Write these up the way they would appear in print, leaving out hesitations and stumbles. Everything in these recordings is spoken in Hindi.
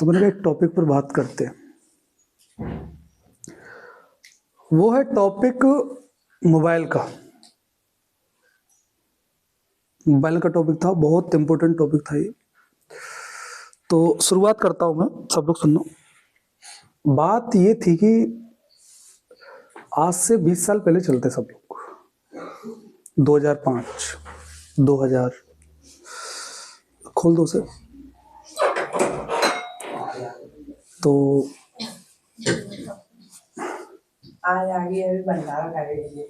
तो मैंने कहा एक टॉपिक पर बात करते हैं। वो है टॉपिक मोबाइल का। मोबाइल का टॉपिक था, बहुत इंपॉर्टेंट टॉपिक था ये। तो शुरुआत करता हूं मैं, सब लोग सुनना। बात ये थी कि आज से 20 साल पहले चलते सब लोग, 2005 2000, खोल दो उसे। तो आज आगे अभी भंडारा करेंगे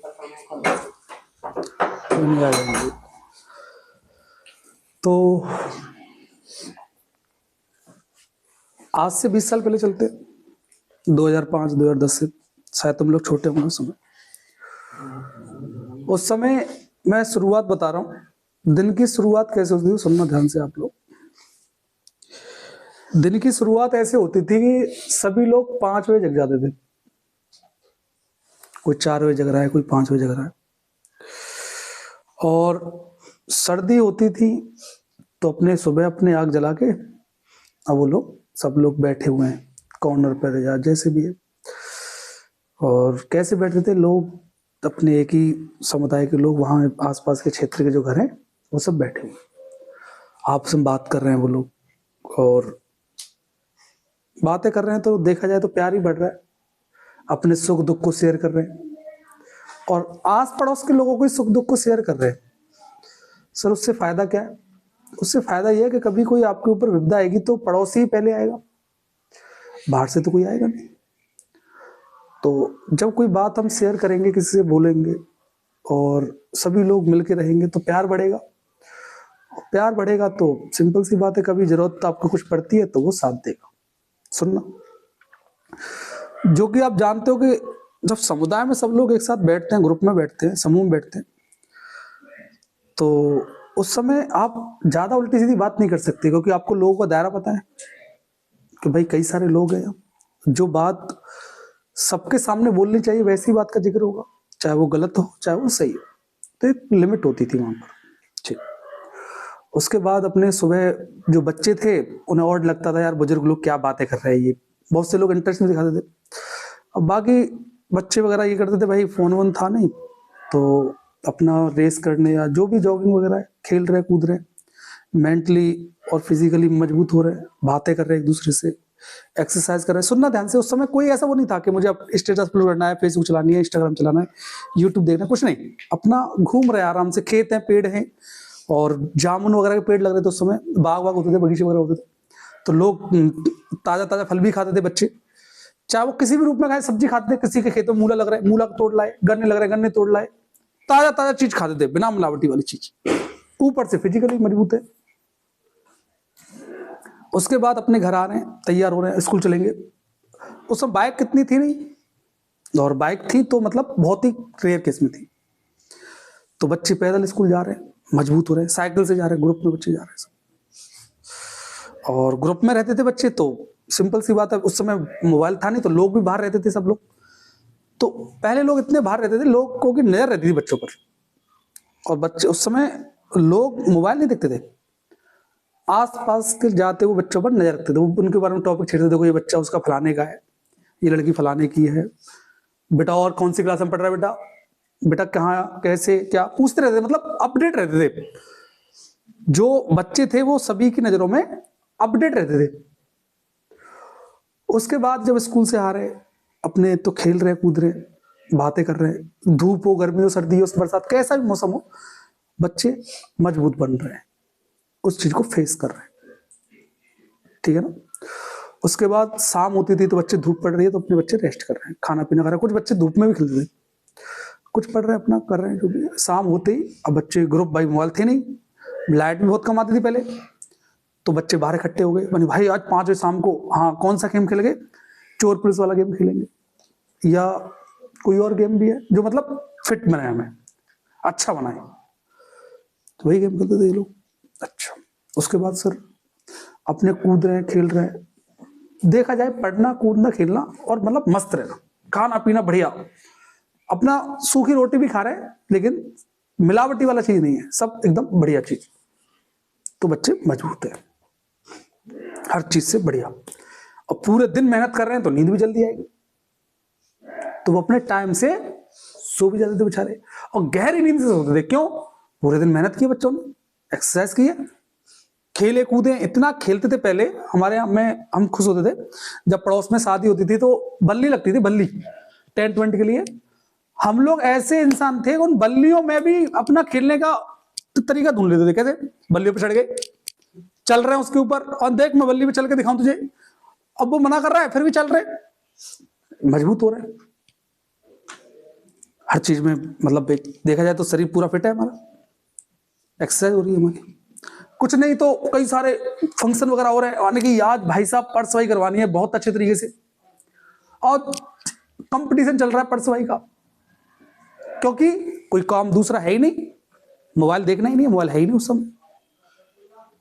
नहीं आ जाएंगे। तो आज से 20 साल पहले चलते, 2005 2010 से। शायद तुम लोग छोटे होंगे उस समय। उस समय मैं शुरुआत बता रहा हूं, दिन की शुरुआत कैसे होती थी, सुनना ध्यान से आप लोग। दिन की शुरुआत ऐसे होती थी कि सभी लोग 5 बजे जग जाते थे। कोई 4 बजे जग रहा है, कोई 5 बजे जग रहा है। और सर्दी होती थी तो अपने सुबह अपने आग जला के, अब वो लोग सब लोग बैठे हुए हैं कॉर्नर पर या जैसे भी है। और कैसे बैठते थे लोग, अपने एक ही समुदाय के लोग, वहाँ आसपास के क्षेत्र के जो घर हैं वो सब बैठे हुए, आपस में बात कर रहे हैं वो लोग। और बातें कर रहे हैं तो देखा जाए तो प्यार ही बढ़ रहा है, अपने सुख दुख को शेयर कर रहे हैं और आस पड़ोस के लोगों को सुख दुख को शेयर कर रहे हैं। सर उससे फायदा क्या है? उससे फायदा यह है कि कभी कोई आपके ऊपर विपदा आएगी तो पड़ोसी ही पहले आएगा, बाहर से तो कोई आएगा नहीं। तो जब कोई बात हम शेयर करेंगे, किसी से बोलेंगे और सभी लोग मिलके रहेंगे तो प्यार बढ़ेगा। प्यार बढ़ेगा तो सिंपल सी बात है, कभी जरूरत आपको कुछ पड़ती है तो वो साथ देगा। सुनना, जो कि आप जानते हो कि जब समुदाय में सब लोग एक साथ बैठते हैं, ग्रुप में बैठते हैं, समूह में बैठते हैं, तो उस समय आप ज्यादा उल्टी सीधी बात नहीं कर सकते, क्योंकि आपको लोगों का दायरा पता है कि भाई कई सारे लोग हैं। जो बात सबके सामने बोलनी चाहिए वैसी बात का जिक्र होगा, चाहे वो गलत हो चाहे वो सही हो। तो एक लिमिट होती थी वहां पर। ठीक, उसके बाद अपने सुबह जो बच्चे थे उन्हें और लगता था यार बुजुर्ग लोग क्या बातें कर रहे हैं, ये बहुत से लोग इंटरेस्ट नहीं दिखाते थे। अब बाकी बच्चे वगैरह ये करते थे, भाई फोन वोन था नहीं तो अपना रेस करने या जो भी जॉगिंग वगैरह खेल रहे कूद रहे, मेंटली और फिजिकली मजबूत हो रहे हैं, बातें कर रहे हैं एक दूसरे से, एक्सरसाइज कर रहे हैं। सुनना ध्यान से, उस समय कोई ऐसा वो नहीं था कि मुझे अब स्टेटस अपलोड करना है, फेसबुक चलानी है, इंस्टाग्राम चलाना है, यूट्यूब देखना है, कुछ नहीं। अपना घूम रहे आराम से, खेत हैं, पेड़ हैं और जामुन वगैरह के पेड़ लग रहे थे उस समय, बाग वाग होते थे, बगीचे वगैरह होते थे, तो लोग ताजा ताजा फल भी खाते थे बच्चे, चाहे वो किसी भी रूप में खाए। सब्जी खाते थे, किसी के खेतों में मूला लग रहा है, मूला तोड़ लाए, गन्ने लग रहे हैं, गन्ने तोड़ लाए, ताजा ताजा चीज खाते थे, बिना मिलावटी वाली चीज। ऊपर से फिजिकली मजबूत है। उसके बाद अपने घर आ रहे हैं, तैयार हो रहे हैं, स्कूल चलेंगे। उस समय बाइक कितनी थी नहीं, और बाइक थी तो मतलब बहुत ही रेयर केस में थी। तो बच्चे पैदल स्कूल जा रहे हैं, मजबूत हो रहे हैं, साइकिल से जा रहे हैं, ग्रुप में बच्चे जा रहे हैं सब। और ग्रुप में रहते थे बच्चे तो सिंपल सी बात है, उस समय मोबाइल था नहीं तो लोग भी बाहर रहते थे सब लोग। तो पहले लोग इतने बाहर रहते थे, लोगों की नजर रहती थी बच्चों पर, और बच्चे उस समय लोग मोबाइल नहीं देखते थे, आसपास के जाते हुए बच्चों पर नजर रखते थे, उनके बारे में टॉपिक छेड़ते थे, देखो ये बच्चा उसका फलाने का है, ये लड़की फलाने की है, बेटा और कौन सी क्लास में पढ़ रहा है, बेटा बेटा कहाँ कैसे क्या पूछते रहते थे, मतलब अपडेट रहते थे। जो बच्चे थे वो सभी की नजरों में अपडेट रहते थे। उसके बाद जब स्कूल से आ रहे, अपने तो खेल रहे कूद रहे, बातें कर रहे हैं, धूप हो, गर्मी हो, सर्दी हो, बरसात, कैसा भी मौसम हो, बच्चे मजबूत बन रहे हैं, उस चीज को फेस कर रहे हैं। ठीक है ना। उसके बाद शाम होती थी तो बच्चे, धूप पड़ रही है तो अपने बच्चे रेस्ट कर रहे हैं, खाना पीना कर रहे हैं। कुछ बच्चे धूप में भी खेलते थे, कुछ पढ़ रहे हैं, अपना कर रहे हैं जो भी। शाम होते ही अब बच्चे ग्रुप, भाई मोबाइल थे नहीं, लाइट भी बहुत कम आती थी पहले, तो बच्चे बाहर इकट्ठे हो गए, बने भाई आज 5 बजे शाम को, हाँ कौन सा गेम खेलेंगे, चोर पुलिस वाला गेम खेलेंगे, या कोई और गेम भी है जो मतलब फिट बनाए, हमें अच्छा बनाए, तो वही गेम खेलते थे ये लोग। अच्छा, उसके बाद सर अपने कूद रहे हैं, खेल रहे हैं, देखा जाए पढ़ना कूदना खेलना और मतलब मस्त रहना, खाना पीना बढ़िया, अपना सूखी रोटी भी खा रहे हैं लेकिन मिलावटी वाला चीज नहीं है, सब एकदम बढ़िया चीज। तो बच्चे मजबूत है हर चीज से बढ़िया। और पूरे दिन मेहनत कर रहे हैं तो नींद भी जल्दी आएगी, तो वो अपने टाइम से सो भी जाते थे बेचारे, और गहरी नींद से सोते थे। क्यों? पूरे दिन मेहनत की, बच्चों ने एक्सरसाइज की है, खेले कूदे, इतना खेलते थे। पहले हमारे यहाँ में हम खुश होते थे जब पड़ोस में शादी होती थी तो बल्ली लगती थी, बल्ली टेंट वेंट के लिए। हम लोग ऐसे इंसान थे, उन बल्लियों में भी अपना खेलने का तरीका ढूंढ लेते थे। कैसे? बल्लियों पे चढ़ गए, चल रहे हैं उसके ऊपर, और देख मैं बल्ली पे चल के दिखाऊं तुझे। अब वो मना कर रहा है फिर भी चल रहे, मजबूत हो रहे हैं हर चीज में। मतलब देखा जाए तो शरीर पूरा फिट है हमारा, एक्सरसाइज हो रही है हमारी। कुछ नहीं तो कई सारे फंक्शन वगैरह हो रहे हैं, आने की याद भाई साहब पर्स सफाई करवानी है बहुत अच्छे तरीके से, और कंपटीशन चल रहा है पर्स सफाई का, क्योंकि कोई काम दूसरा है ही नहीं, मोबाइल देखना ही नहीं है, मोबाइल है ही नहीं उस समय,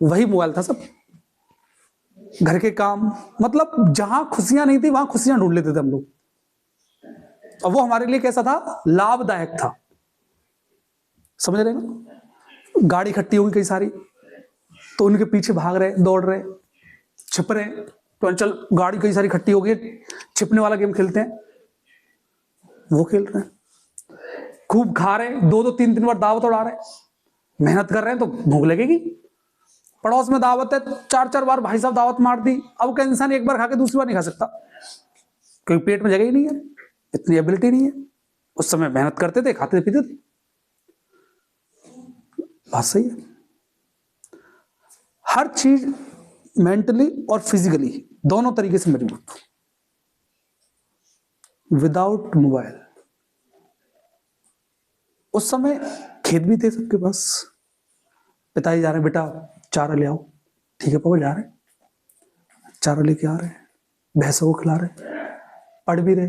वही मोबाइल था सब। घर के काम, मतलब जहां खुशियां नहीं थी वहां खुशियां ढूंढ लेते थे हम लोग, और वो हमारे लिए कैसा था? लाभदायक था। समझ रहे ना? गाड़ी इकट्ठी होगी कई सारी, तो उनके पीछे भाग रहे, दौड़ रहे, छिप रहे, तो चल गाड़ी कई सारी इकट्ठी हो गई, छिपने वाला गेम खेलते हैं, वो खेल रहे हैं। खूब खा रहे, 2-2 3-3 बार दावत उड़ा रहे, मेहनत कर रहे हैं तो भूख लगेगी। पड़ोस में दावत है, 4-4 बार भाई साहब दावत मार दी, अब का इंसान एक बार खा के दूसरी बार नहीं खा सकता, क्योंकि पेट में जगह ही नहीं है, इतनी एबिलिटी नहीं है। उस समय मेहनत करते थे, खाते पीते थे। बात सही है। हर चीज मेंटली और फिजिकली दोनों तरीके से मजबूत। विदाउट मोबाइल उस समय खेत भी थे सबके पास, पिताजी जा रहे हैं, बेटा चारा ले आओ, ठीक है पापा जा रहे हैं, चारा लेके आ रहे हैं, भैंसों को खिला रहे, पढ़ भी रहे।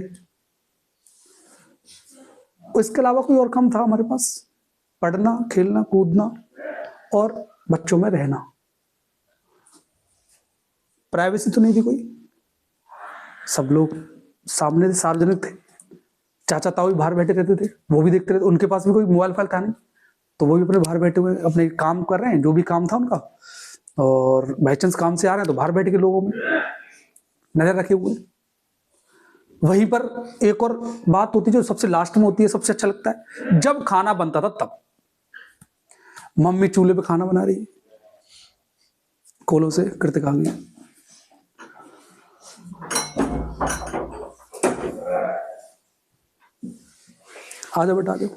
इसके अलावा कोई और काम था हमारे पास? पढ़ना, खेलना, कूदना और बच्चों में रहना। प्राइवेसी तो नहीं थी कोई, सब लोग सामने थे, सार्वजनिक थे। चाचा ताऊ भी बाहर बैठे रहते थे, वो भी देखते रहते, उनके पास भी कोई मोबाइल फाइल था नहीं, तो वो भी अपने बाहर बैठे हुए अपने काम कर रहे हैं, जो भी काम था उनका, और बाई चांस काम से आ रहे हैं तो बाहर बैठ के लोगों में नजर रखे हुए। वहीं पर एक और बात होती है जो सबसे लास्ट में होती है, सबसे अच्छा लगता है, जब खाना बनता था तब मम्मी चूल्हे पे खाना बना रही है, कोलों से कृतिक आ गई, आ जाओ बेटा, आ जाओ,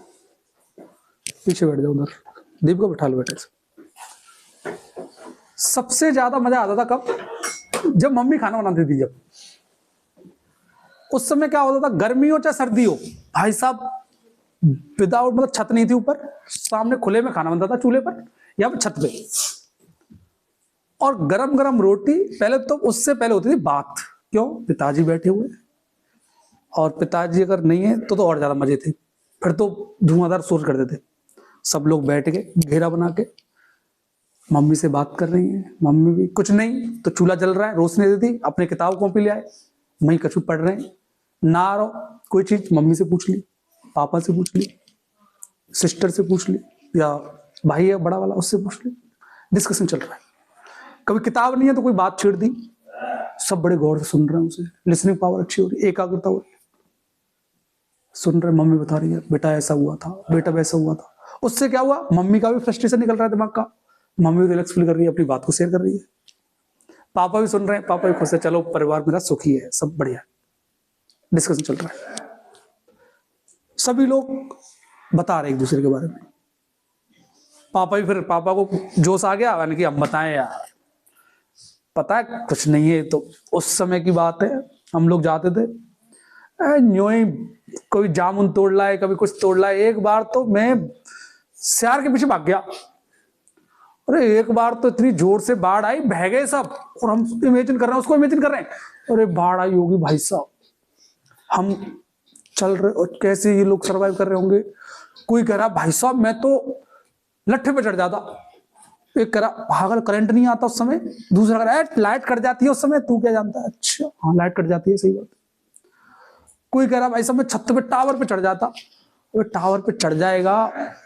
पीछे बैठ जाओ, उधर दीप को बैठा लो बेटे से। सबसे ज्यादा मजा आता था कब? जब मम्मी खाना बनाती थी। जब उस समय क्या होता था, गर्मी हो चाहे सर्दी हो, भाई साहब विदाउट, मतलब छत नहीं थी ऊपर, सामने खुले में खाना बनता था चूल्हे पर या फिर छत पे, और गरम गरम रोटी। पहले तो उससे पहले होती थी बात, क्यों? पिताजी बैठे हुए, और पिताजी अगर नहीं है तो और ज्यादा मजे थे, फिर तो धुआंधार शोर करते थे। सब लोग बैठ के घेरा बना के मम्मी से बात कर रही हैं, मम्मी भी कुछ नहीं तो चूल्हा जल रहा है, रोशनी देती, अपने किताब कॉपी ले आए, वहीं कछु पढ़ रहे हैं। ना आ रहा कोई चीज, मम्मी से पूछ ली, पापा से पूछ ली, सिस्टर से पूछ ली, या भाई है बड़ा वाला उससे पूछ ली, डिस्कशन चल रहा है। कभी किताब नहीं है तो कोई बात छेड़ दी, सब बड़े गौर से सुन रहे हैं उसे, लिसनिंग पावर अच्छी हो रही है, एकाग्रता हो रही है, सुन रहे, मम्मी बता रही है बेटा ऐसा हुआ था, बेटा वैसा हुआ था। उससे क्या हुआ, मम्मी का भी फ्रस्ट्रेशन निकल रहा है दिमाग का, मम्मी रिलैक्स फील कर रही है, अपनी बात को शेयर कर रही है, पापा भी सुन रहे हैं, पापा भी खुश है, चलो परिवार मेरा सुखी है, सब बढ़िया, डिस्कशन चल रहा है, सभी लोग बता रहे एक दूसरे के बारे में। पापा भी, फिर पापा को जोश आ गया, यानी कि हम बताएं यार, पता है कुछ नहीं है। तो उस समय की बात है, हम लोग जाते थे, न्यू ही कोई जामुन तोड़ लाए, कभी कुछ तोड़ लाए। एक बार तो मैं सियार के पीछे भाग गया, अरे एक बार तो इतनी जोर से बाढ़ आई, बह गए सब, और हम इमेजिन कर रहे हैं, उसको इमेजिन कर रहे हैं, अरे बाढ़ आई होगी भाई साहब, हम चल रहे और कैसे ये लोग सर्वाइव कर रहे होंगे। कोई कह रहा भाई साहब मैं तो लट्ठे पे चढ़ जाता, एक कह रहा पागल करंट नहीं आता उस समय, दूसरा कह रहा लाइट कट जाती है उस समय, तू क्या जानता है? अच्छा हाँ लाइट कट जाती है, सही बात। कोई कह रहा भाई साहब मैं छत पे टावर पे चढ़ जाता, वो टावर पे चढ़ जाएगा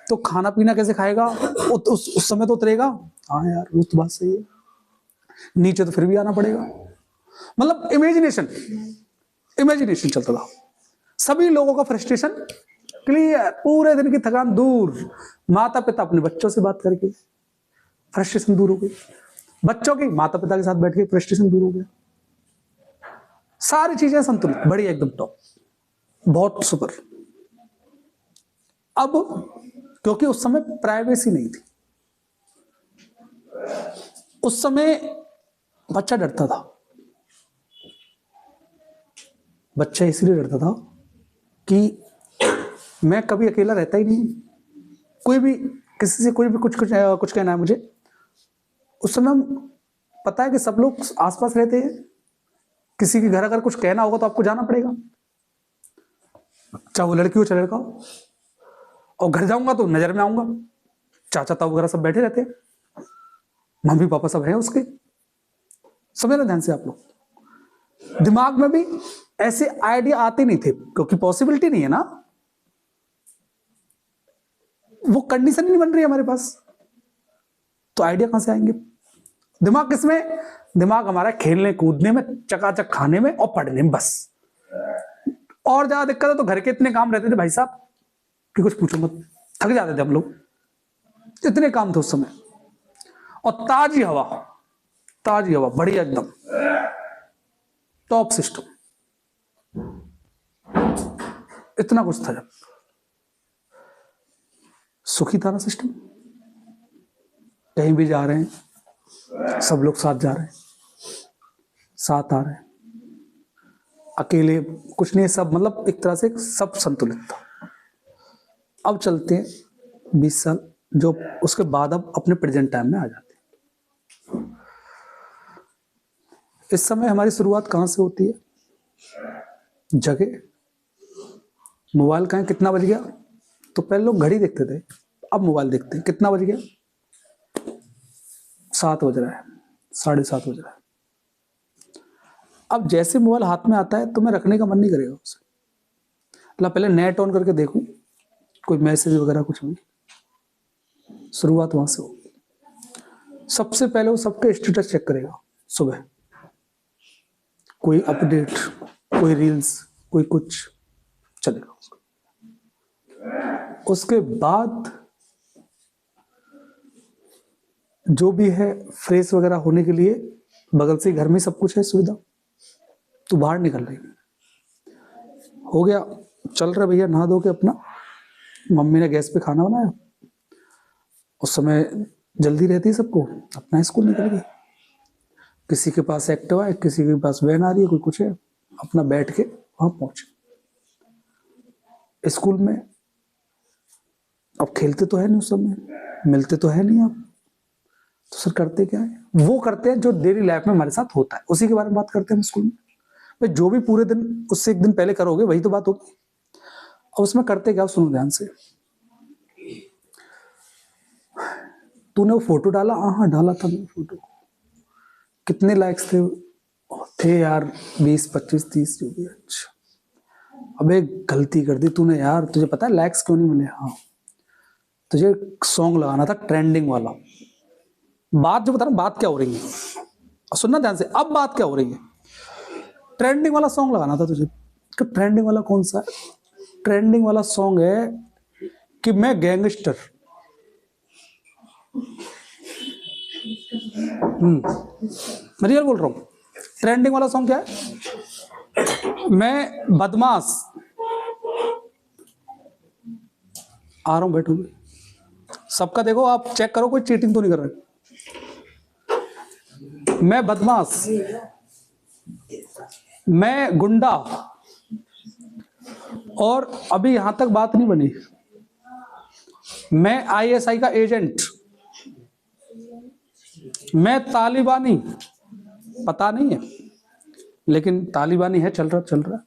तो खाना पीना कैसे खाएगा, उस समय तो उतरेगा। हाँ यार वो तो बात सही है, नीचे तो फिर भी आना पड़ेगा। मतलब इमेजिनेशन चलता था। सभी लोगों का फ्रस्ट्रेशन क्लियर, पूरे दिन की थकान दूर, माता पिता अपने बच्चों से बात करके फ्रस्ट्रेशन दूर हो गई, बच्चों की माता पिता के साथ बैठ के फ्रस्ट्रेशन दूर हो गया, सारी चीजें संतुलित, बढ़िया, एकदम टॉप, बहुत सुपर। अब क्योंकि उस समय प्राइवेसी नहीं थी, उस समय बच्चा डरता था। बच्चा इसलिए डरता था कि मैं कभी अकेला रहता ही नहीं, कोई भी किसी से कोई भी कुछ कहना है मुझे। उस समय हम पता है कि सब लोग आसपास रहते हैं, किसी के घर अगर कुछ कहना होगा तो आपको जाना पड़ेगा, चाहे वो लड़की हो चाहे लड़का हो। और घर जाऊंगा तो नजर में आऊंगा, चाचा ताऊ वगैरह सब बैठे रहते हैं, मम्मी पापा सब हैं उसके। समझ ना ध्यान से आप लोग। दिमाग में भी ऐसे आइडिया आते नहीं थे क्योंकि पॉसिबिलिटी नहीं है ना, वो कंडीशन नहीं बन रही है हमारे पास, तो आइडिया कहां से आएंगे। दिमाग किसमें, दिमाग हमारा खेलने कूदने में, चकाचक खाने में और पढ़ने में बस। और ज्यादा दिक्कत है तो घर के इतने काम रहते थे भाई साहब कि कुछ पूछो मत, थक जाते थे हम लोग, इतने काम थे उस समय। और ताजी हवा बढ़िया एकदम टॉप सिस्टम, इतना कुछ था जब, सुखी था ना सिस्टम। कहीं भी जा रहे हैं सब लोग साथ जा रहे हैं, साथ आ रहे हैं, अकेले कुछ नहीं, सब मतलब एक तरह से सब संतुलित था। अब चलते हैं 20 साल, जो उसके बाद अब अपने प्रेजेंट टाइम में आ जाते हैं। इस समय हमारी शुरुआत कहां से होती है, जगह, मोबाइल कहां, कितना बज गया, तो पहले लोग घड़ी देखते थे, अब मोबाइल देखते हैं, कितना बज गया, 7 बज रहा है, 7:30 बज रहा है। अब जैसे मोबाइल हाथ में आता है तो मैं रखने का मन नहीं करेगा उसे, मतलब पहले नेट ऑन करके देखूं कोई मैसेज वगैरह कुछ भी, शुरुआत वहां से होगी। सबसे पहले वो सबके स्टेटस चेक करेगा सुबह, कोई अपडेट, कोई रील्स, कोई कुछ चलेगा उसको। उसके बाद जो भी है फ्रेश वगैरह होने के लिए बगल से घर में सब कुछ है सुविधा, तो बाहर निकल रही हो गया, चल रहा भैया, नहा धो के अपना, मम्मी ने गैस पे खाना बनाया, उस समय जल्दी रहती है सबको, अपना स्कूल निकल गई, किसी के पास एक्टिवा है, किसी के पास वैन आ रही है, कोई कुछ है, अपना बैठ के वहां पहुंचे। स्कूल में अब खेलते तो है नहीं उस समय, मिलते तो है नहीं आप, तो सर करते क्या है, वो करते हैं जो डेली लाइफ में हमारे साथ होता है, उसी के बारे में बात करते हैं स्कूल में। भाई जो भी पूरे दिन उससे एक दिन पहले करोगे वही तो बात होगी। और उसमें करते क्या, सुनो ध्यान से। तूने वो फोटो डाला, हाँ डाला था मैंने फोटो, कितने लाइक्स थे यार, 20 25 30 जो भी। अच्छा अबे गलती कर दी तूने यार, तुझे पता है लाइक्स क्यों नहीं मिले, हाँ तुझे सॉन्ग लगाना था ट्रेंडिंग वाला। बात जो बता रहा हूं, बात क्या हो रही है, सुनना ध्यान से, अब बात क्या हो रही है, ट्रेंडिंग वाला सॉन्ग लगाना था तुझे। कि ट्रेंडिंग वाला कौन सा है, ट्रेंडिंग वाला सॉन्ग है कि मैं गैंगस्टर, मैं रियल बोल रहा हूं। ट्रेंडिंग वाला सॉन्ग क्या है, मैं बदमाश, आ रहा हूं, बैठूंगी, सबका देखो आप चेक करो कोई चीटिंग तो नहीं कर रहा। मैं बदमाश, मैं गुंडा, और अभी यहां तक बात नहीं बनी, मैं आईएसआई का एजेंट, मैं तालिबानी, पता नहीं है लेकिन तालिबानी है, चल रहा।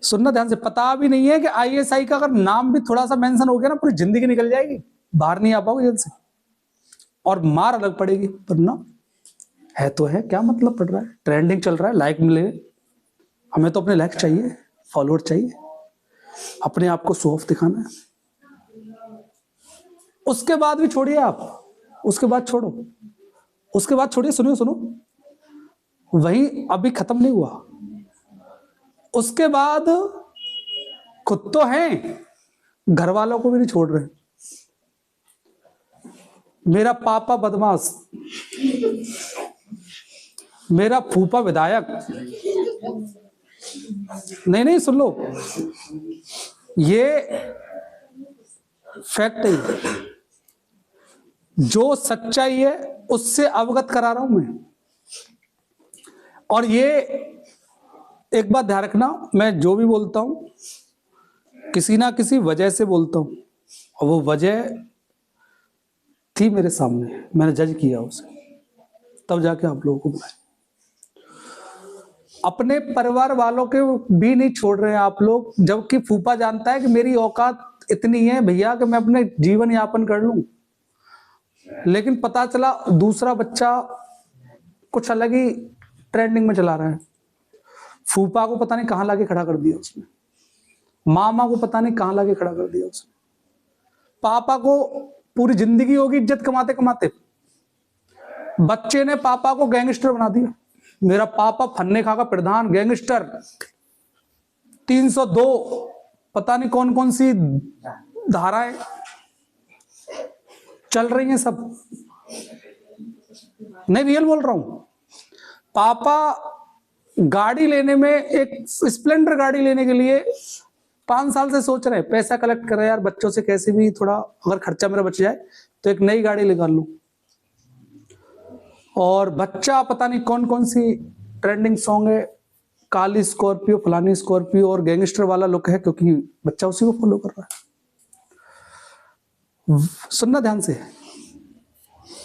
सुनना ध्यान से, पता भी नहीं है कि आईएसआई का अगर नाम भी थोड़ा सा मेंशन हो गया ना, पूरी जिंदगी निकल जाएगी, बाहर नहीं आ पाओगे जेल से, और मार अलग पड़ेगी। पर ना है तो है, क्या मतलब पड़ रहा है, ट्रेंडिंग चल रहा है, लाइक मिले, हमें तो अपने लाइक चाहिए, फॉलोअर चाहिए, अपने आप को शो ऑफ दिखाना है। उसके बाद भी छोड़िए आप, उसके बाद छोड़िए, सुनो, वही अभी खत्म नहीं हुआ। उसके बाद खुद तो हैं, घर वालों को भी नहीं छोड़ रहे। मेरा पापा बदमाश, मेरा फूफा विधायक। नहीं नहीं, सुन लो, ये फैक्ट है, जो सच्चाई है उससे अवगत करा रहा हूं मैं। और ये एक बात ध्यान रखना, मैं जो भी बोलता हूं किसी ना किसी वजह से बोलता हूं, और वो वजह थी मेरे सामने, मैंने जज किया उसे, तब जाके आप लोगों को बुलाया। अपने परिवार वालों के भी नहीं छोड़ रहे हैं आप लोग, जबकि फूफा जानता है कि मेरी औकात इतनी है भैया कि मैं अपने जीवन यापन कर लूं। लेकिन पता चला दूसरा बच्चा कुछ अलग ही ट्रेंडिंग में चला रहा है। फूफा को पता नहीं कहां लाके खड़ा कर दिया उसने, मामा को पता नहीं कहां लाके खड़ा कर दिया उसने, पापा को पूरी जिंदगी होगी इज्जत कमाते कमाते, बच्चे ने पापा को गैंगस्टर बना दिया। मेरा पापा फन्ने खा का प्रधान, गैंगस्टर, 302 पता नहीं कौन कौन सी धाराएं चल रही हैं सब। नहीं, रियल बोल रहा हूं। पापा गाड़ी लेने में, एक स्प्लेंडर गाड़ी लेने के लिए 5 साल से सोच रहे हैं, पैसा कलेक्ट कर रहे हैं यार, बच्चों से कैसे भी थोड़ा अगर खर्चा मेरा बच जाए तो एक नई गाड़ी निकाल लूं। और बच्चा पता नहीं कौन कौन सी ट्रेंडिंग सॉन्ग है, काली स्कॉर्पियो, फलानी स्कॉर्पियो, और गैंगस्टर वाला लुक है, क्योंकि बच्चा उसी को फॉलो कर रहा है। सुनना ध्यान से,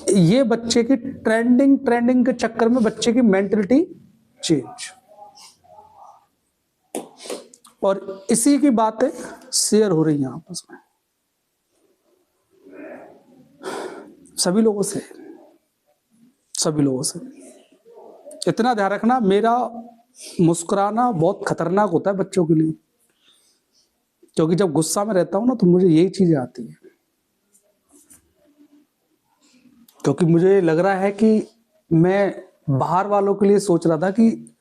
ये बच्चे की ट्रेंडिंग के चक्कर में बच्चे की मेंटलिटी चेंज, और इसी की बातें शेयर हो रही हैं आपस में सभी लोगों से। इतना ध्यान रखना, मेरा मुस्कुराना बहुत खतरनाक होता है बच्चों के लिए, क्योंकि जब गुस्सा में रहता हूं ना तो मुझे यही चीजें आती है। क्योंकि मुझे लग रहा है कि मैं बाहर वालों के लिए सोच रहा था कि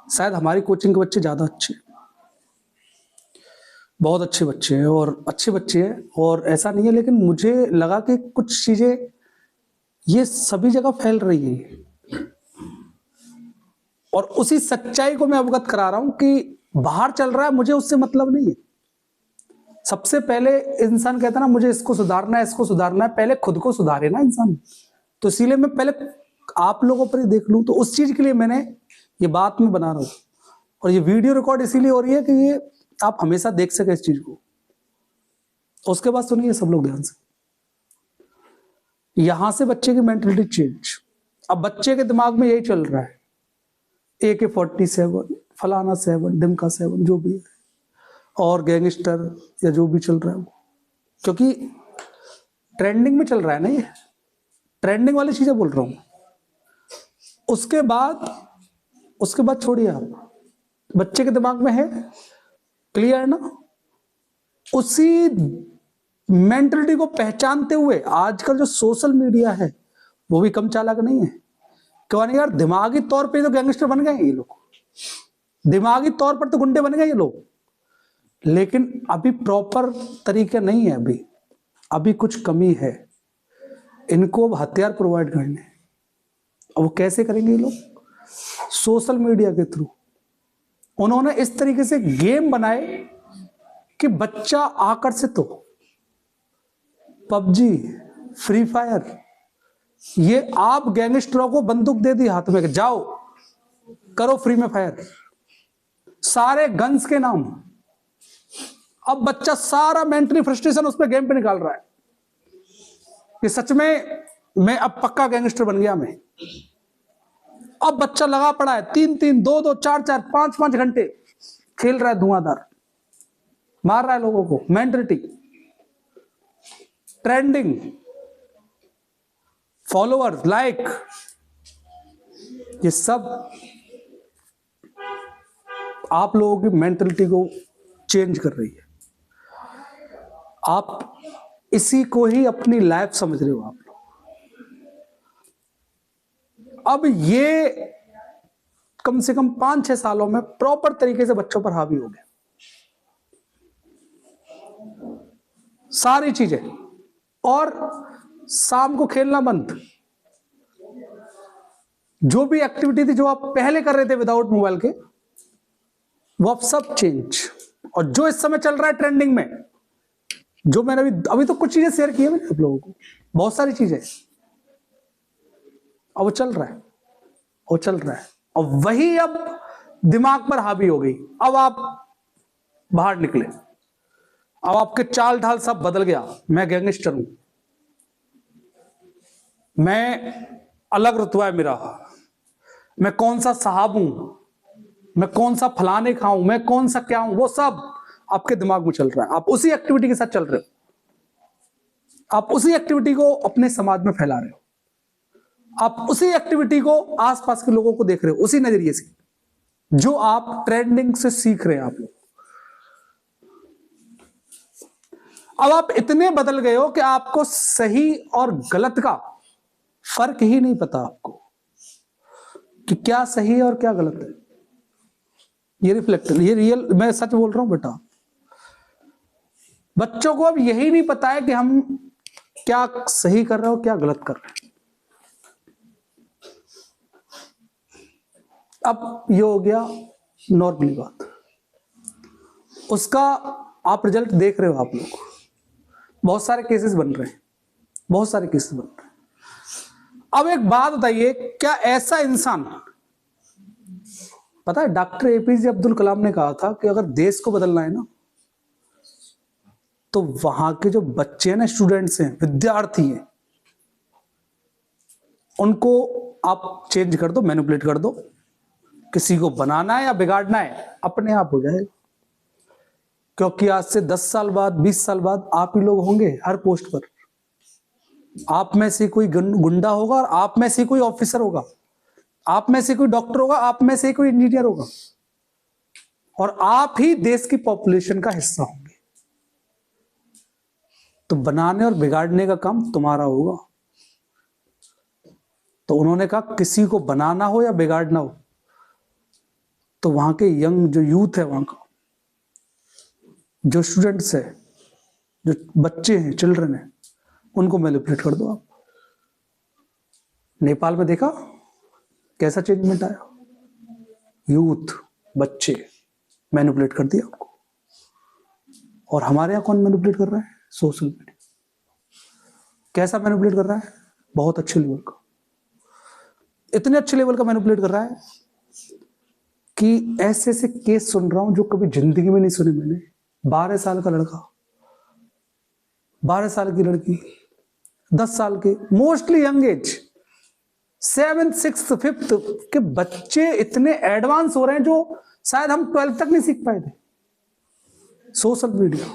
शायद हमारी कोचिंग के बच्चे ज्यादा अच्छे, बहुत अच्छे बच्चे हैं और अच्छे बच्चे हैं, और ऐसा नहीं है, लेकिन मुझे लगा कि कुछ चीजें ये सभी जगह फैल रही है, और उसी सच्चाई को मैं अवगत करा रहा हूं कि बाहर चल रहा है, मुझे उससे मतलब नहीं है। सबसे पहले इंसान कहता है ना, मुझे इसको सुधारना है, इसको सुधारना है, पहले खुद को सुधारे ना इंसान। तो इसीलिए मैं पहले आप लोगों पर ही देख लूं, तो उस चीज के लिए मैंने ये बात में बना रहा हूं, और ये वीडियो रिकॉर्ड इसीलिए हो रही है कि ये आप हमेशा देख सके इस चीज को। उसके बाद सुनिए सब लोग ध्यान से, यहां से बच्चे की मेंटलिटी चेंज। अब बच्चे के दिमाग में यही चल रहा है, AK-47, फलाना 7, डिमका 7, जो भी है, और गैंगस्टर या जो भी चल रहा है वो, क्योंकि ट्रेंडिंग में चल रहा है ना, ये ट्रेंडिंग वाली चीजें बोल रहा हूं। उसके बाद छोड़िए आप, बच्चे के दिमाग में है, क्लियर है ना। उसी मेंटलिटी को पहचानते हुए आजकल जो सोशल मीडिया है वो भी कम चालाक नहीं है। क्यों नहीं यार, दिमागी तौर पे तो गैंगस्टर बन गए ये लोग, दिमागी तौर पर तो गुंडे बन गए ये लोग, लेकिन अभी प्रॉपर तरीके नहीं है, अभी कुछ कमी है। इनको अब हथियार प्रोवाइड करने, अब वो कैसे करेंगे ये लोग? सोशल मीडिया के थ्रू। उन्होंने इस तरीके से गेम बनाए कि बच्चा आकर्षित हो। पबजी, फ्री फायर, ये आप गैंगस्टरों को बंदूक दे दी हाथ में, जाओ करो फ्री में फायर, सारे गन्स के नाम। अब बच्चा सारा मेंटली फ्रस्ट्रेशन उस पर गेम पे निकाल रहा है कि सच में मैं अब पक्का गैंगस्टर बन गया मैं। अब बच्चा लगा पड़ा है 3-3, 2-2, 4-4, 5-5 घंटे खेल रहा है, धुआंधार मार रहा है लोगों को। मेंटलिटी, ट्रेंडिंग, फॉलोअर्स, लाइक, ये सब आप लोगों की मेंटलिटी को चेंज कर रही है। आप इसी को ही अपनी लाइफ समझ रहे हो आप लोग। अब ये कम से कम 5-6 सालों में प्रॉपर तरीके से बच्चों पर हावी हो गया, सारी चीजें। और शाम को खेलना बंद, जो भी एक्टिविटी थी जो आप पहले कर रहे थे विदाउट मोबाइल के, वो अब सब चेंज। और जो इस समय चल रहा है ट्रेंडिंग में, जो मैंने अभी तो कुछ चीजें शेयर की है मैंने आप लोगों को, बहुत सारी चीजें, अब वो चल रहा है, वो चल रहा है, और वही अब दिमाग पर हावी हो गई। अब आप बाहर निकले, अब आपके चाल ढाल सब बदल गया। मैं गैंगस्टर हूं, मैं अलग रुतबा है मेरा, मैं कौन सा साहब हूं, मैं कौन सा फलाने खाऊं, मैं कौन सा क्या हूं, वो सब आपके दिमाग में चल रहा है। आप उसी एक्टिविटी के साथ चल रहे हो, आप उसी एक्टिविटी को अपने समाज में फैला रहे हो, आप उसी एक्टिविटी को आसपास के लोगों को देख रहे हो उसी नजरिए से, जो आप ट्रेंडिंग से सीख रहे हैं आप लोग। अब आप इतने बदल गए हो कि आपको सही और गलत का फर्क ही नहीं पता आपको, कि क्या सही है और क्या गलत है। ये रिफ्लेक्ट, ये रियल, मैं सच बोल रहा हूं बेटा। बच्चों को अब यही नहीं पता है कि हम क्या सही कर रहे हो क्या गलत कर रहे हैं। अब ये हो गया नॉर्मली बात, उसका आप रिजल्ट देख रहे हो आप लोग, बहुत सारे केसेस बन रहे हैं, बहुत सारे केसेस बन रहे हैं। अब एक बात बताइए, क्या ऐसा इंसान, पता है डॉक्टर एपीजे अब्दुल कलाम ने कहा था कि अगर देश को बदलना है ना, तो वहां के जो बच्चे हैं ना, स्टूडेंट्स हैं, विद्यार्थी हैं, उनको आप चेंज कर दो, मैनिपुलेट कर दो। किसी को बनाना है या बिगाड़ना है, अपने आप हो जाएगा। क्योंकि आज से 10 साल बाद, 20 साल बाद आप ही लोग होंगे हर पोस्ट पर। आप में से कोई गुंडा होगा और आप में से कोई ऑफिसर होगा, आप में से कोई डॉक्टर होगा, आप में से कोई इंजीनियर होगा, और आप ही देश की पॉपुलेशन का हिस्सा होंगे। तो बनाने और बिगाड़ने का काम तुम्हारा होगा। तो उन्होंने कहा किसी को बनाना हो या बिगाड़ना हो, तो वहां के यंग जो यूथ है, वहां का जो स्टूडेंट्स है, जो बच्चे हैं, चिल्ड्रन है, उनको मैनिपुलेट कर दो आप। नेपाल में देखा कैसा चेंजमेंट आया, यूथ, बच्चे मैनिपुलेट कर दिया आपको। और हमारे यहां कौन मैनिपुलेट कर रहा है? Social media. कैसा मैनिपुलेट कर रहा है? बहुत अच्छे लेवल का, इतने अच्छे लेवल का मैनिपुलेट कर रहा है कि ऐसे ऐसे केस सुन रहा हूं जो कभी जिंदगी में नहीं सुने मैंने। 12 साल का लड़का, 12 साल की लड़की, 10 साल के, mostly young age, 7th 6th 5th के बच्चे इतने एडवांस हो रहे हैं जो शायद हम 12th तक नहीं सीख पाए थे। सोशल मीडिया,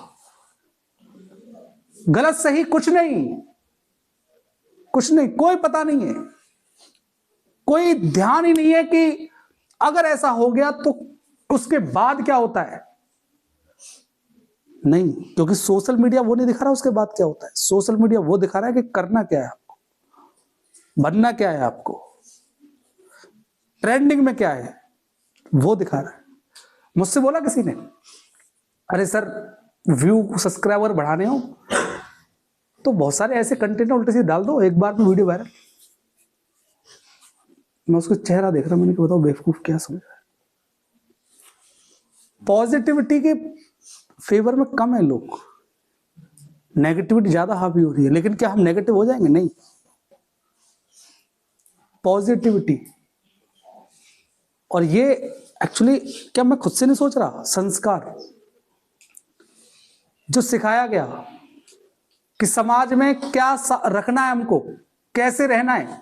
गलत सही कुछ नहीं, कुछ नहीं, कोई पता नहीं है, कोई ध्यान ही नहीं है कि अगर ऐसा हो गया तो उसके बाद क्या होता है। नहीं, क्योंकि सोशल मीडिया वो नहीं दिखा रहा उसके बाद क्या होता है। सोशल मीडिया वो दिखा रहा है कि करना क्या है आपको, बनना क्या है आपको, ट्रेंडिंग में क्या है वो दिखा रहा है। मुझसे बोला किसी ने, अरे सर व्यू सब्सक्राइबर बढ़ाने हो तो बहुत सारे ऐसे कंटेंट उल्टे सीधे डाल दो, एक बार में वीडियो वायरल। मैं उसका चेहरा देख रहा, मैंने कहा बताओ बेवकूफ क्या समझ रहा है। पॉजिटिविटी के फेवर में कम है लोग, नेगेटिविटी ज्यादा हावी हो रही है। लेकिन क्या हम नेगेटिव हो जाएंगे? नहीं, पॉजिटिविटी। और ये एक्चुअली क्या मैं खुद से नहीं सोच रहा, संस्कार जो सिखाया गया कि समाज में क्या रखना है, हमको कैसे रहना है।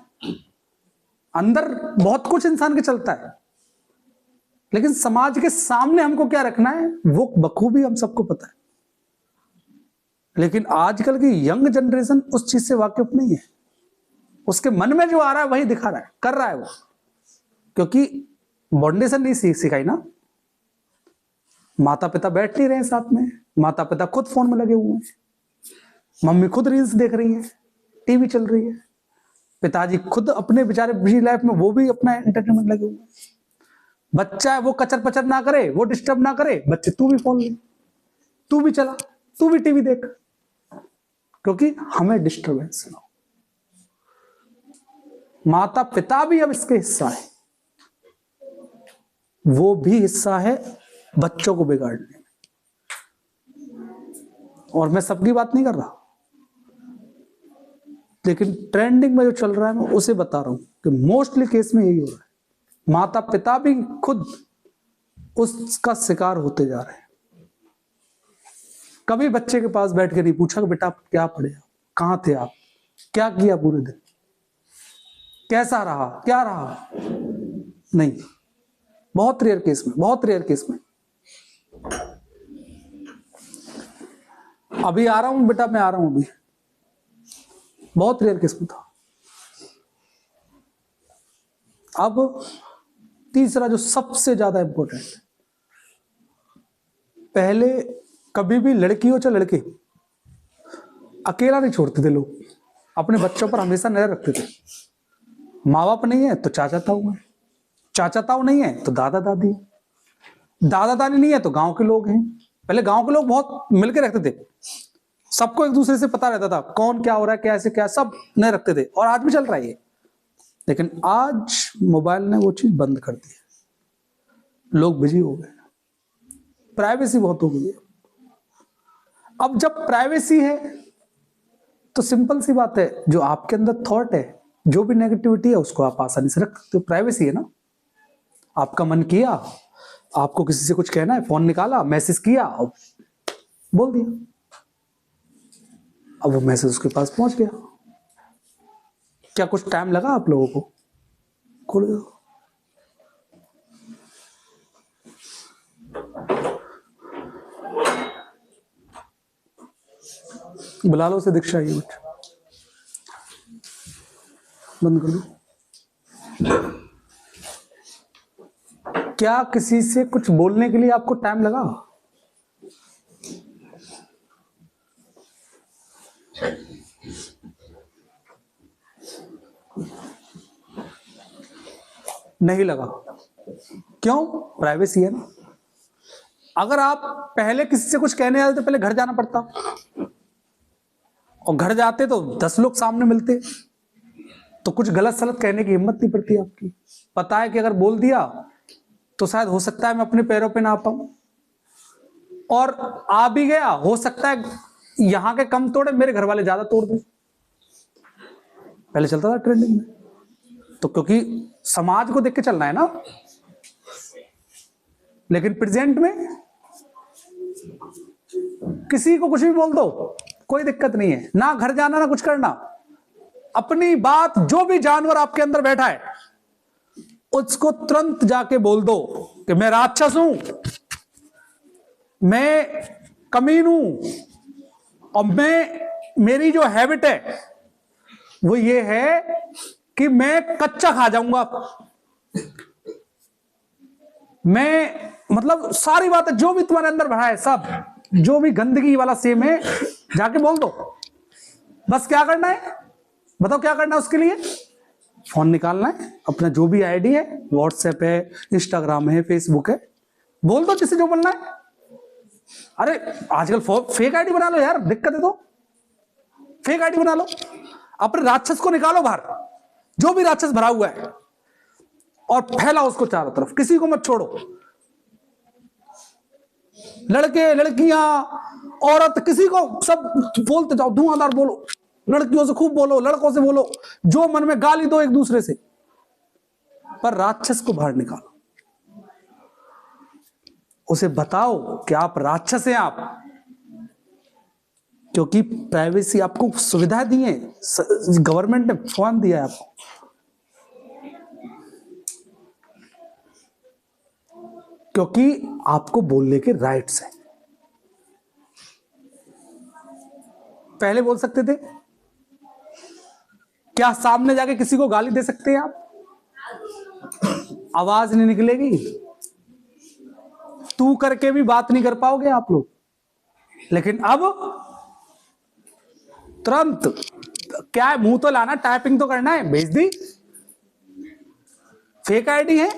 अंदर बहुत कुछ इंसान के चलता है, लेकिन समाज के सामने हमको क्या रखना है वो बखूबी हम सबको पता है। लेकिन आजकल की यंग जनरेशन उस चीज से वाकिफ नहीं है। उसके मन में जो आ रहा है वही दिखा रहा है, कर रहा है वो, क्योंकि फाउंडेशन नहीं सिखाई ना। माता पिता बैठ नहीं रहे साथ में, माता पिता खुद फोन में लगे हुए हैं, मम्मी खुद रील्स देख रही है, टीवी चल रही है, पिताजी खुद अपने बेचारे बिजी लाइफ में वो भी अपना एंटरटेनमेंट लगे हुए हैं। बच्चा है वो कचर पचर ना करे, वो डिस्टर्ब ना करे, बच्चे तू भी फोन ले, तू भी चला, तू भी टीवी देख, क्योंकि हमें डिस्टर्बेंस ना हो। माता पिता भी अब इसके हिस्सा है, वो भी हिस्सा है बच्चों को बिगाड़ने में। और मैं सबकी बात नहीं कर रहा, लेकिन ट्रेंडिंग में जो चल रहा है मैं उसे बता रहा हूं कि मोस्टली केस में यही हो रहा है, माता पिता भी खुद उसका शिकार होते जा रहे हैं। कभी बच्चे के पास बैठ के नहीं पूछा कि बेटा आप क्या पढ़े, कहां थे आप, क्या किया पूरे दिन, कैसा रहा, क्या रहा, नहीं। बहुत रेयर केस में, बहुत रेयर केस में। अभी आ रहा हूं बेटा, मैं आ रहा हूं अभी, बहुत रेयर केस में था। अब तीसरा जो सबसे ज्यादा इंपॉर्टेंट है, पहले कभी भी लड़की हो चाहे लड़के, अकेला नहीं छोड़ते थे लोग, अपने बच्चों पर हमेशा नजर रखते थे। माँ बाप नहीं है तो चाचा ताऊ है, चाचा ताऊ नहीं है तो दादा दादी, दादा दादी नहीं है तो गांव के लोग हैं। पहले गांव के लोग बहुत मिलकर रहते थे, सबको एक दूसरे से पता रहता था कौन क्या हो रहा है, कैसे क्या, सब नहीं रखते थे, और आज भी चल रहा है ये। लेकिन आज मोबाइल ने वो चीज बंद कर दी है, लोग बिजी हो गए, प्राइवेसी बहुत हो गई है। अब जब प्राइवेसी है तो सिंपल सी बात है, जो आपके अंदर थॉट है, जो भी नेगेटिविटी है, उसको आप आसानी से रख सकते हो। प्राइवेसी है ना, आपका मन किया, आपको किसी से कुछ कहना है, फोन निकाला, मैसेज किया, बोल दिया, अब वो मैसेज उसके पास पहुंच गया। क्या कुछ टाइम लगा आप लोगों को? खोल दो। बुला लो उसे, दीक्षा ये कुछ बंद कर दो। क्या किसी से कुछ बोलने के लिए आपको टाइम लगा? नहीं लगा। क्यों? प्राइवेसी है ना। अगर आप पहले किसी से कुछ कहने आते तो पहले घर जाना पड़ता, और घर जाते तो 10 लोग सामने मिलते, तो कुछ गलत सलत कहने की हिम्मत नहीं पड़ती आपकी। पता है कि अगर बोल दिया तो शायद हो सकता है मैं अपने पैरों पे ना आ पाऊं, और आ भी गया हो सकता है यहां के कम तोड़े, मेरे घर वाले ज्यादा तोड़ दें। पहले चलता था ट्रेंडिंग में, तो क्योंकि समाज को देख के चलना है ना। लेकिन प्रेजेंट में किसी को कुछ भी बोल दो, कोई दिक्कत नहीं है, ना घर जाना ना कुछ करना, अपनी बात जो भी जानवर आपके अंदर बैठा है उसको तुरंत जाके बोल दो कि मैं राक्षस हूं, मैं कमीन हूं, और मेरी जो हैबिट है वो ये है कि मैं कच्चा खा जाऊंगा। मैं मतलब सारी बातें जो भी तुम्हारे अंदर भरा है, सब जो भी गंदगी वाला सेम है, जाके बोल दो। बस क्या करना है बताओ, क्या करना है उसके लिए? फोन निकालना है, अपना जो भी आईडी है, व्हाट्सएप है, इंस्टाग्राम है, फेसबुक है, बोल दो जिसे जो बोलना है। अरे आजकल फेक आईडी बना लो यार, दिक्कत है तो फेक आईडी बना लो, अपने राक्षस को निकालो बाहर, जो भी राक्षस भरा हुआ है, और फैलाओ उसको चारों तरफ, किसी को मत छोड़ो। लड़के लड़कियां औरत किसी को सब बोलते जाओ, धुआंधार बोलो, लड़कियों से खूब बोलो, लड़कों से बोलो, जो मन में गाली दो एक दूसरे से, पर राक्षस को बाहर निकालो। उसे बताओ कि आप राक्षस हैं आप, क्योंकि प्राइवेसी आपको सुविधा दी है, गवर्नमेंट ने फोन दिया है आपको। क्योंकि आपको बोलने के राइट्स हैं। पहले बोल सकते थे? क्या सामने जाके किसी को गाली दे सकते हैं आप? आवाज नहीं निकलेगी, तू करके भी बात नहीं कर पाओगे आप लोग। लेकिन अब तुरंत क्या है, मुंह तो लाना, टाइपिंग तो करना है, भेज दी। फेक आईडी है,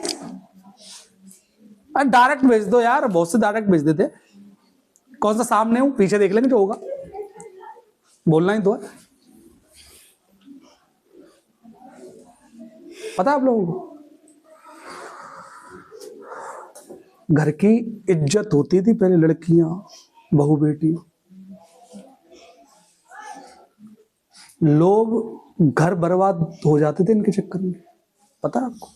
अरे डायरेक्ट भेज दो यार, बहुत से डायरेक्ट भेज देते। कौन सा सामने हूं, पीछे देख लेंगे जो होगा, बोलना ही तो है। पता है आप लोगों को, घर की इज्जत होती थी पहले, लड़कियां, बहू बेटी, लोग घर बर्बाद हो जाते थे इनके चक्कर में। पता है आपको,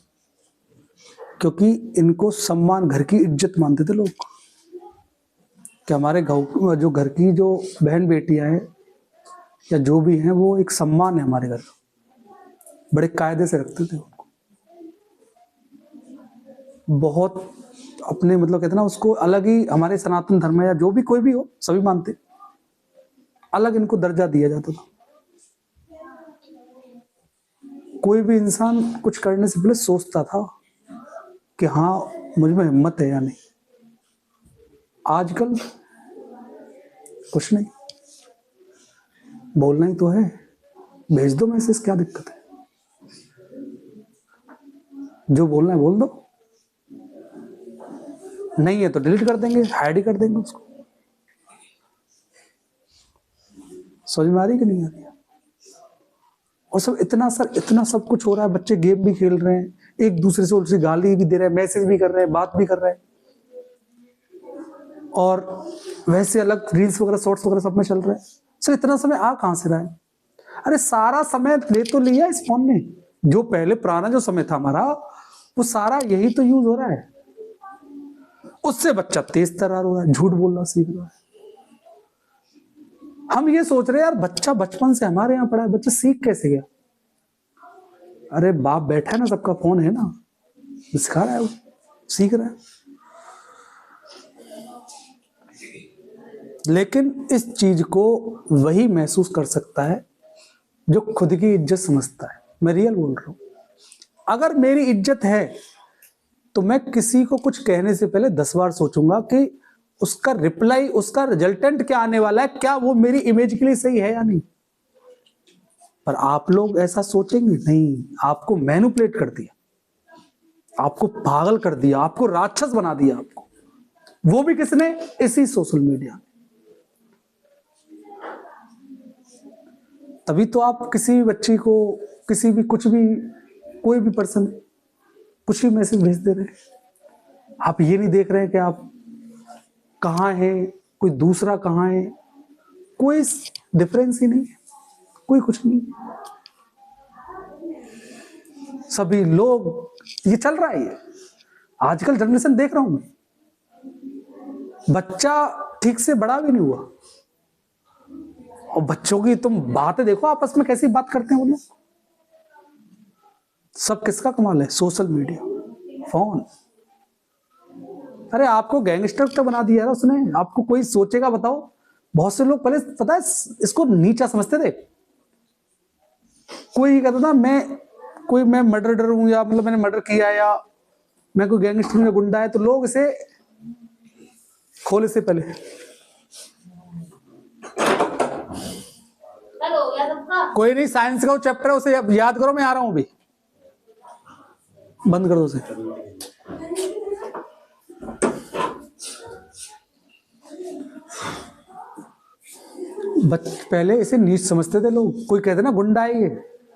क्योंकि इनको सम्मान, घर की इज्जत मानते थे लोग, कि हमारे जो घर की जो बहन बेटियां हैं या जो भी हैं, वो एक सम्मान है हमारे घर का। बड़े कायदे से रखते थे उनको, बहुत अपने, मतलब कहते ना उसको अलग ही, हमारे सनातन धर्म या जो भी कोई भी हो, सभी मानते, अलग इनको दर्जा दिया जाता था। कोई भी इंसान कुछ करने से पहले सोचता था कि हाँ मुझ में हिम्मत है या नहीं। आजकल कुछ नहीं, बोलना ही तो है, भेज दो मैसेज, क्या दिक्कत है, जो बोलना है बोल दो, नहीं है तो डिलीट कर देंगे, हाइड ही कर देंगे उसको। समझ में आ रही कि नहीं आ रही? और सब इतना इतना सब कुछ हो रहा है, बच्चे गेम भी खेल रहे हैं, एक दूसरे से उनसे गाली भी दे रहे हैं, मैसेज भी कर रहे हैं, बात भी कर रहे हैं, और वैसे अलग रील्स वगैरह, शॉर्ट्स वगैरह सब में चल रहे हैं। सर इतना समय आ कहां से रहा है? अरे सारा समय ले तो लिया इस फोन ने, जो पहले पुराना जो समय था हमारा, वो सारा यही तो यूज हो रहा है। उससे बच्चा तेज तर्रार हो रहा है, झूठ बोलना सीख रहा है। हम ये सोच रहे हैं यार, बच्चा बचपन से हमारे यहाँ पढ़ा है, बच्चा सीख कैसे गया? अरे बाप बैठा है ना, सबका फोन है ना, सिखा रहा है, वो सीख रहा है। लेकिन इस चीज को वही महसूस कर सकता है जो खुद की इज्जत समझता है। मैं रियल बोल रहा हूं। अगर मेरी इज्जत है तो मैं किसी को कुछ कहने से पहले 10 बार सोचूंगा कि उसका रिप्लाई, उसका रिजल्टेंट क्या आने वाला है, क्या वो मेरी इमेज के लिए सही है या नहीं। पर आप लोग ऐसा सोचेंगे नहीं, आपको मैनिपुलेट कर दिया, आपको पागल कर दिया, आपको राक्षस बना दिया आपको, वो भी किसने? इसी सोशल मीडिया। तभी तो आप किसी भी बच्ची को, किसी भी कुछ भी, कोई भी पर्सन कुछ भी मैसेज भेज दे रहे हैं। आप ये नहीं देख रहे हैं कि आप कहाँ हैं, कोई दूसरा कहाँ है, कोई डिफरेंस ही नहीं है, कोई कुछ नहीं। सभी लोग, ये चल रहा है, ये आजकल जनरेशन देख रहा हूं मैं, बच्चा ठीक से बड़ा भी नहीं हुआ, और बच्चों की तुम बातें देखो आपस में कैसी बात करते हैं वो लोग। सब किसका कमाल है? Social media, phone. अरे आपको गैंगस्टर तो बना दिया है उसने, आपको कोई सोचेगा बताओ? बहुत से लोग पहले, पता है, इसको नीचा समझते थे। कोई कहता था मैं मर्डर हूं, या मतलब मैंने मर्डर किया, या मैं कोई गैंगस्टर में गुंडा है, तो लोग इसे खोले से पहले, कोई नहीं, साइंस का वो चैप्टर है, उसे याद करो, मैं आ रहा हूं अभी, बंद कर दो उसे। पहले इसे नीच समझते थे लोग। कोई कहते ना गुंडा है ये,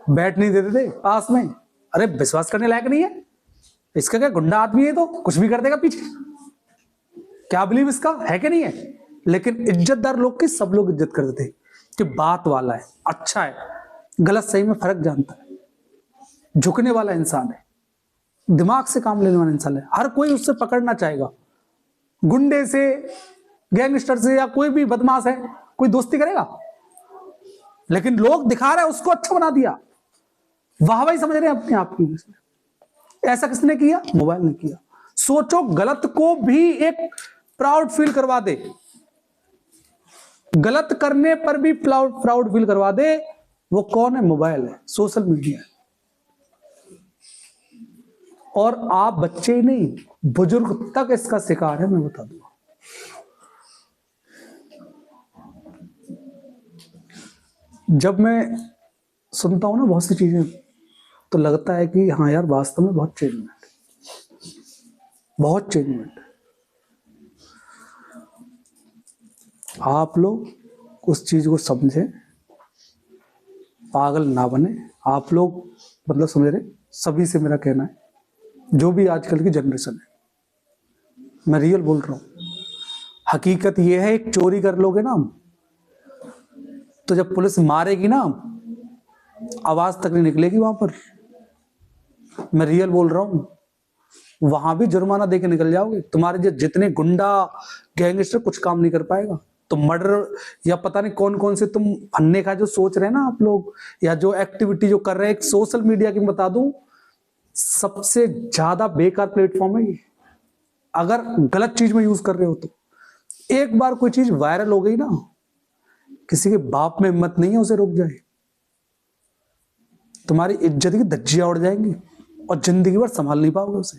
बैठ नहीं देते थे पास में, अरे विश्वास करने लायक नहीं है, इसका क्या, गुंडा आदमी है तो कुछ भी कर देगा पीछे, क्या बिलीव इसका है कि नहीं है। लेकिन इज्जतदार लोग की सब लोग इज्जत करते थे कि बात वाला है, अच्छा है, गलत सही में फर्क जानता है, झुकने वाला इंसान है, दिमाग से काम लेने वाला इंसान है। हर कोई उससे पकड़ना चाहेगा। गुंडे से, गैंगस्टर से, या कोई भी बदमाश है, कोई दोस्ती करेगा? लेकिन लोग दिखा रहे हैं, उसको अच्छा बना दिया, वाहवाही समझ रहे हैं अपने आप की। ऐसा किसने किया? मोबाइल ने किया। सोचो, गलत को भी एक प्राउड फील करवा दे, गलत करने पर भी प्राउड फील करवा दे, वो कौन है? मोबाइल है, सोशल मीडिया है। और आप बच्चे ही नहीं, बुजुर्ग तक इसका शिकार है, मैं बता दूंगा। जब मैं सुनता हूं ना बहुत सी चीजें, तो लगता है कि हाँ यार, वास्तव में बहुत चेंज है। बहुत चेंजमेंट है। आप लोग उस चीज को समझें, पागल ना बने आप लोग। मतलब समझ रहे, सभी से मेरा कहना है, जो भी आजकल की जनरेशन है, मैं रियल बोल रहा हूं। हकीकत यह है, एक चोरी कर लोगे ना तो जब पुलिस मारेगी ना, आवाज तक नहीं निकलेगी वहां पर। मैं रियल बोल रहा हूं। वहां भी जुर्माना देके निकल जाओगे। तुम्हारे जो जितने गुंडा गैंगस्टर कुछ काम नहीं कर पाएगा। तो मर्डर या पता नहीं कौन कौन से तुम अन्य का जो सोच रहे हैं ना आप लोग, या जो एक्टिविटी जो कर रहे हैं, एक सोशल मीडिया की बता दूं, सबसे ज्यादा बेकार प्लेटफॉर्म है ये। अगर गलत चीज में यूज कर रहे हो तो एक बार कोई चीज वायरल हो गई ना, किसी के बाप में हिम्मत नहीं है उसे रोक जाए। तुम्हारी इज्जत की धज्जियां उड़ जाएंगी और जिंदगी भर संभाल नहीं पाओगे उसे।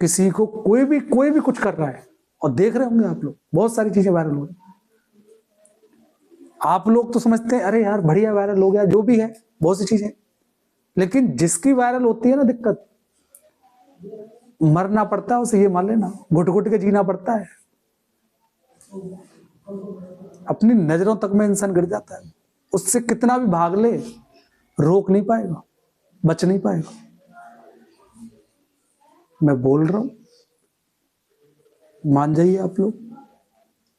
किसी को कोई भी कुछ कर रहा है और देख रहे होंगे आप लोग, बहुत सारी चीजें वायरल हो रही। आप लोग तो समझते हैं अरे यार बढ़िया वायरल हो गया, जो भी है बहुत सी चीजें, लेकिन जिसकी वायरल होती है ना दिक्कत, मरना पड़ता है उसे, ये मान लेना, घुट घुट के जीना पड़ता है। अपनी नजरों तक में इंसान गिर जाता है। उससे कितना भी भाग ले, रोक नहीं पाएगा, बच नहीं पाएगा। मैं बोल रहा हूं, मान जाइए आप लोग।